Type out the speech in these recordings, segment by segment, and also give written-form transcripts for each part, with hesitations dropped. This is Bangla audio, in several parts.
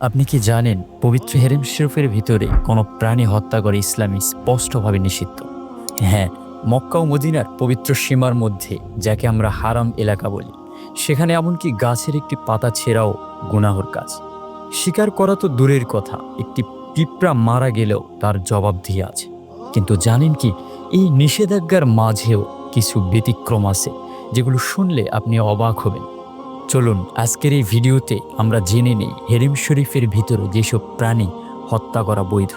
আপনি কি জানেন পবিত্র হেরেম শরীফের ভিতরে কোনো প্রাণী হত্যা করে ইসলামে স্পষ্টভাবে নিষিদ্ধ? হ্যাঁ, মক্কা ও মদিনার পবিত্র সীমার মধ্যে, যাকে আমরা হারাম এলাকা বলি, সেখানে এমনকি গাছের একটি পাতা ছেঁড়াও গুনাহর কাজ। শিকার করা তো দূরের কথা, একটি পিঁপড়া মারা গেলেও তার জবাবদিহি আছে। কিন্তু জানেন কি, এই নিষেধাজ্ঞার মাঝেও কিছু ব্যতিক্রম আছে, যেগুলো শুনলে আপনি অবাক হবেন। চলুন আজকের এই ভিডিওতে আমরা জেনে নেই হেরেম শরীফের ভিতরে যেসব প্রাণী হত্যা করা বৈধ।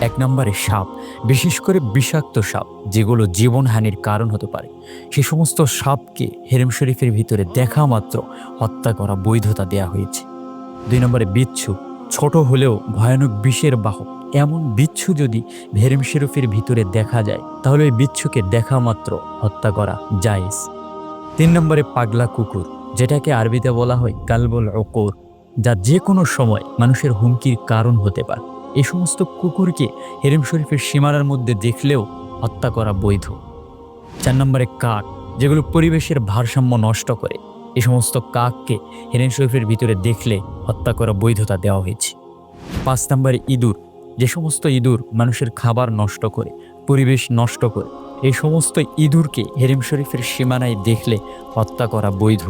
১ নম্বরে সাপ, বিশেষ করে বিষাক্ত সাপ যেগুলো জীবনহানির কারণ হতে পারে, সে সমস্ত সাপকে হেরেম শরীফের ভিতরে দেখা মাত্র হত্যা করা বৈধতা দেয়া হয়েছে। ২ নম্বরে বিচ্ছু, ছোট হলেও ভয়ানক বিষের বাহক এমন বিচ্ছু যদি হেরেম শরীফের ভিতরে দেখা যায়, তাহলে ওই বিচ্ছুকে দেখা মাত্র হত্যা করা জায়েজ। ৩ নম্বরে পাগলা কুকুর, যেটাকে আরবিতে বলা হয় কালবুল উকুর, যা যে কোনো সময় মানুষের হুমকির কারণ হতে পারে। এই সমস্ত কুকুরকে হেরেম শরীফের সীমানার মধ্যে দেখলেও হত্যা করা বৈধ। ৪ নম্বরে কাক, যেগুলো পরিবেশের ভারসাম্য নষ্ট করে, এই সমস্ত কাককে হেরেম শরীফের ভিতরে দেখলে হত্যা করা বৈধতা দেওয়া হয়েছে। ৫ নম্বরে ইঁদুর, যে সমস্ত ইঁদুর মানুষের খাবার নষ্ট করে, পরিবেশ নষ্ট করে, এই সমস্ত ইঁদুরকে হেরেম শরীফের সীমানায় দেখলে হত্যা করা বৈধ।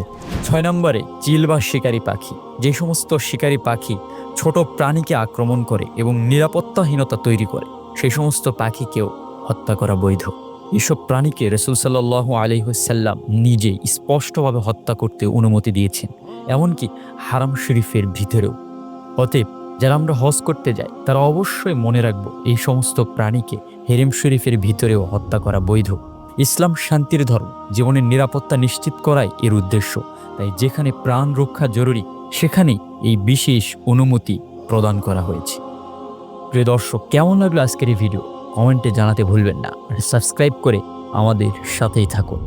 ৬ নম্বরে চিল বা শিকারী পাখি, যে সমস্ত শিকারী পাখি ছোট প্রাণীকে আক্রমণ করে এবং নিরাপত্তাহীনতা তৈরি করে, সেই সমস্ত পাখিকেও হত্যা করা বৈধ। এসব প্রাণীকে রাসূল সাল্লাল্লাহু আলাইহি ওয়াসাল্লাম নিজেই স্পষ্টভাবে হত্যা করতে অনুমতি দিয়েছেন, এমনকি হারাম শরীফের ভিতরেও। অতএব যারা আমরা হজ করতে যাই, তারা অবশ্যই মনে রাখবো এই সমস্ত প্রাণীকে হেরেম শরীফের ভিতরেও হত্যা করা বৈধ। ইসলাম শান্তির ধর্ম, জীবনের নিরাপত্তা নিশ্চিত করাই এর উদ্দেশ্য। তাই যেখানে প্রাণ রক্ষা জরুরি, সেখানেই এই বিশেষ অনুমতি প্রদান করা হয়েছে। প্রিয় দর্শক, কেমন লাগলো আজকের এই ভিডিও? কমেন্টে জানাতে ভুলবেন না, আর সাবস্ক্রাইব করে আমাদের সাথেই থাকুন।